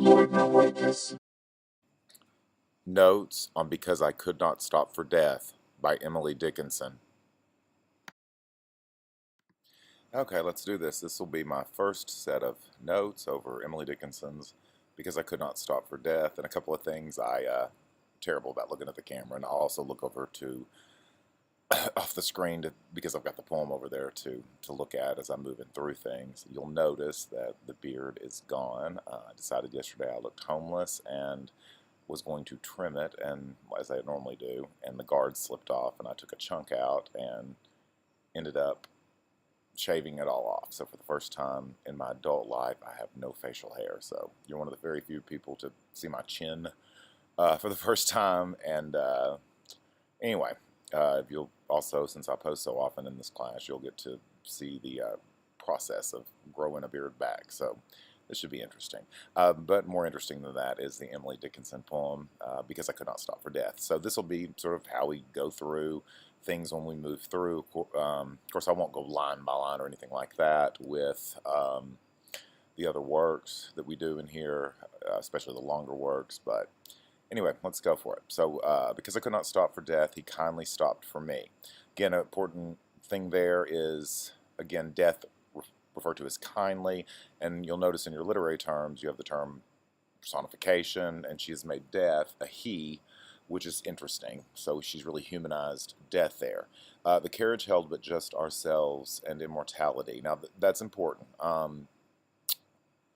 Loibner-Waitkus. Notes on Because I Could Not Stop for Death by Emily Dickinson. Okay, let's do this. This will be my first set of notes over Emily Dickinson's Because I Could Not Stop for Death, and a couple of things terrible about looking at the camera, and I'll also look over to off the screen because I've got the poem over there to look at as I'm moving through things. You'll notice that the beard is gone. I decided yesterday I looked homeless and was going to trim it, and as I normally do, and the guard slipped off, and I took a chunk out and ended up shaving it all off. So for the first time in my adult life, I have no facial hair. So you're one of the very few people to see my chin for the first time. And anyway, you'll also, since I post so often in this class, you'll get to see the process of growing a beard back. So this should be interesting. But more interesting than that is the Emily Dickinson poem, Because I Could Not Stop for Death. So this will be sort of how we go through things when we move through. Of course, I won't go line by line or anything like that with the other works that we do in here, especially the longer works. But anyway, let's go for it. So, Because I Could Not Stop for Death, he kindly stopped for me. Again, an important thing there is, again, death referred to as kindly, and you'll notice in your literary terms you have the term personification, and she has made death a he, which is interesting. So she's really humanized death there. The carriage held but just ourselves and immortality. Now that's important,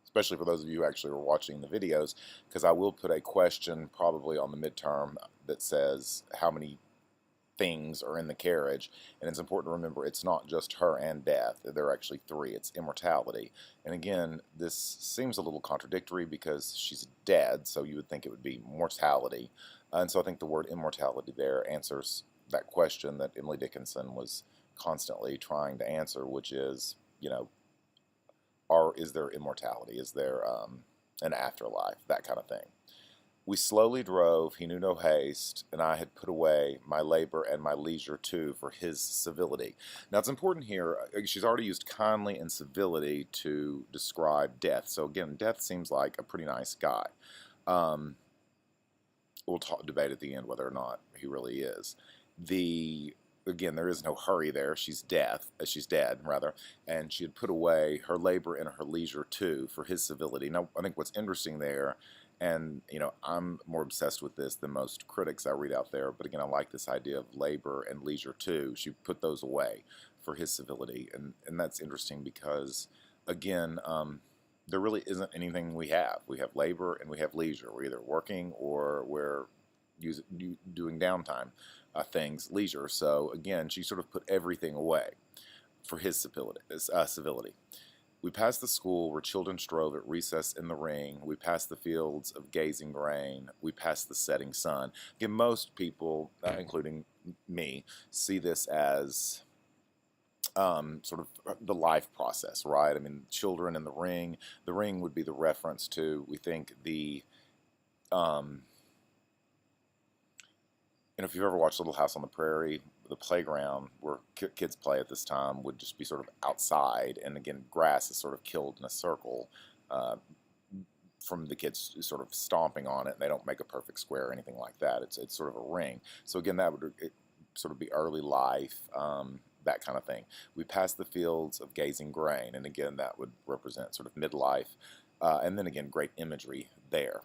especially for those of you who actually are watching the videos, because I will put a question probably on the midterm that says how many things are in the carriage, and it's important to remember it's not just her and death. There are actually three. It's immortality, and again, this seems a little contradictory because she's dead, so you would think it would be mortality, and so I think the word immortality there answers that question that Emily Dickinson was constantly trying to answer, which is, is there immortality? Is there an afterlife? That kind of thing. We slowly drove, he knew no haste, and I had put away my labor and my leisure too for his civility. Now it's important here, she's already used kindly and civility to describe death. So again, death seems like a pretty nice guy. We'll debate at the end whether or not he really is. Again, there is no hurry there. She's dead, and she had put away her labor and her leisure too for his civility. Now, I think what's interesting there, and I'm more obsessed with this than most critics I read out there, but again, I like this idea of labor and leisure too. She put those away for his civility, and that's interesting because, again, there really isn't anything we have. We have labor and we have leisure. We're either working or we're doing downtime things, leisure. So again, she sort of put everything away for his civility. We passed the school where children strove at recess in the ring. We passed the fields of gazing grain. We passed the setting sun. Again, most people, including me, see this as sort of the life process, right? I mean, children in the ring. The ring would be the reference to, we think, if you've ever watched Little House on the Prairie, the playground where kids play at this time would just be sort of outside, and again, grass is sort of killed in a circle from the kids sort of stomping on it, and they don't make a perfect square or anything like that. It's sort of a ring. So again, that would sort of be early life, that kind of thing. We passed the fields of gazing grain, and again, that would represent sort of midlife, and then again, great imagery there.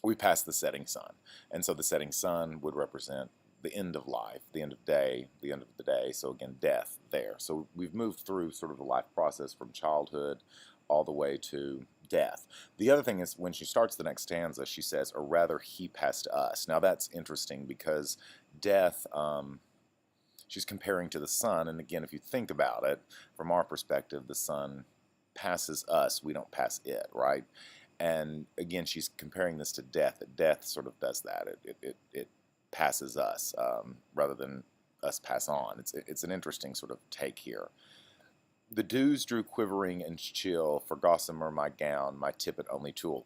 We passed the setting sun, and so the setting sun would represent the end of life, the end of day, the end of the day, so again, death there. So we've moved through sort of the life process from childhood all the way to death. The other thing is when she starts the next stanza, she says, or rather he passed us. Now that's interesting because death, she's comparing to the sun, and again, if you think about it, from our perspective, the sun passes us, we don't pass it, right? And again, she's comparing this to death. That death sort of does that. It passes us rather than us pass on. It's an interesting sort of take here. The dews drew quivering and chill, for gossamer my gown, my tippet only tool.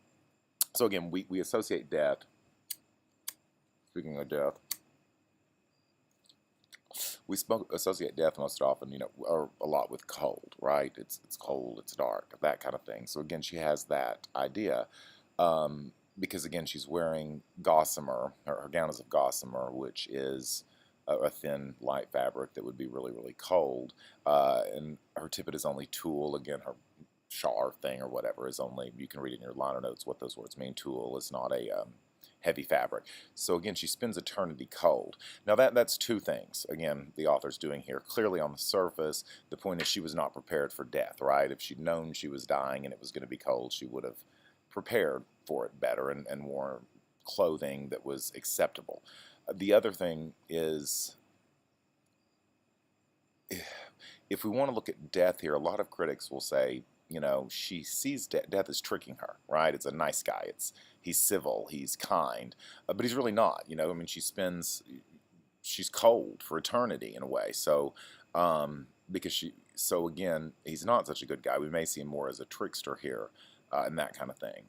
So again, we associate death, speaking of death, we associate death most often, or a lot with cold, right? It's cold, it's dark, that kind of thing. So again, she has that idea. Because again, she's wearing gossamer, her gown is of gossamer, which is a thin, light fabric that would be really, really cold. And her tippet is only tulle. Again, her char thing or whatever is only, you can read in your liner notes what those words mean. Tulle is not a heavy fabric. So again, she spends eternity cold. Now that's two things, again, the author's doing here. Clearly on the surface, the point is she was not prepared for death, right? If she'd known she was dying and it was going to be cold, she would have prepared for it better and wore clothing that was acceptable. The other thing is, if we want to look at death here, a lot of critics will say, you know, she sees death as tricking her, right? It's a nice guy. He's civil, he's kind, but he's really not. You know, I mean, she's cold for eternity in a way. So, so again, he's not such a good guy. We may see him more as a trickster here, and that kind of thing.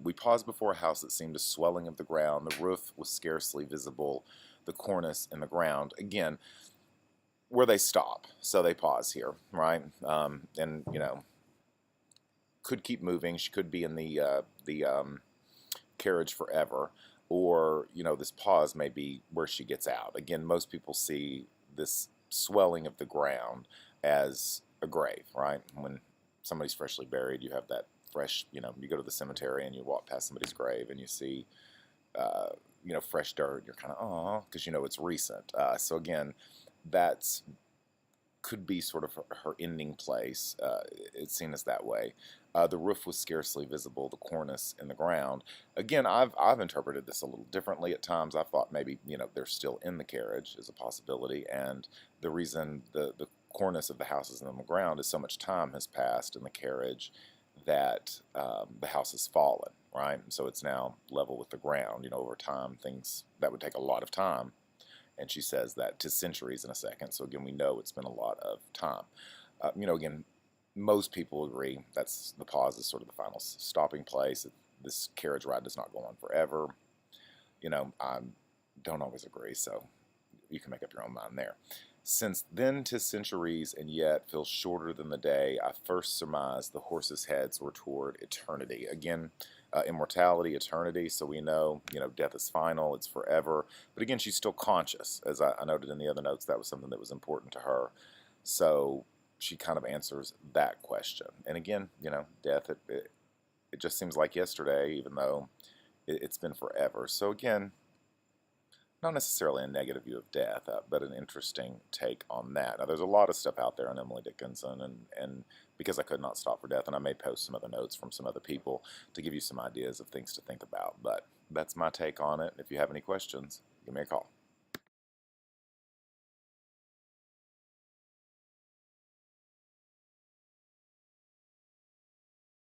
We paused before a house that seemed a swelling of the ground. The roof was scarcely visible, the cornice in the ground. Again, where they stop, so they pause here, right? And you know, could keep moving. She could be in the carriage forever, or you know, this pause may be where she gets out. Again, most people see this swelling of the ground as a grave, right? When somebody's freshly buried, you have that fresh, you know, you go to the cemetery and you walk past somebody's grave and you see, you know, fresh dirt. You're kind of, oh, because you know it's recent. So again, that's could be sort of her ending place. It's seen as that way. The roof was scarcely visible, the cornice in the ground. Again, I've interpreted this a little differently at times. I thought maybe, you know, they're still in the carriage is a possibility, and the reason the cornice of the house is in the ground is so much time has passed in the carriage that the house has fallen, right? So it's now level with the ground. You know, over time, things that would take a lot of time. And she says that to centuries in a second. So again, we know it's been a lot of time. You know, again, most people agree that's the pause is sort of the final stopping place. This carriage ride does not go on forever. You know, I don't always agree, so you can make up your own mind there. Since then 'tis centuries, and yet feels shorter than the day, I first surmised the horses' heads were toward eternity. Again, immortality, eternity, so we know, you know, death is final, it's forever. But again, she's still conscious. As I noted in the other notes, that was something that was important to her. So she kind of answers that question. And again, you know, death, it just seems like yesterday, even though it's been forever. So again, not necessarily a negative view of death, but an interesting take on that. Now, there's a lot of stuff out there on Emily Dickinson, and because I could not stop for death, and I may post some other notes from some other people to give you some ideas of things to think about. But that's my take on it. If you have any questions, give me a call.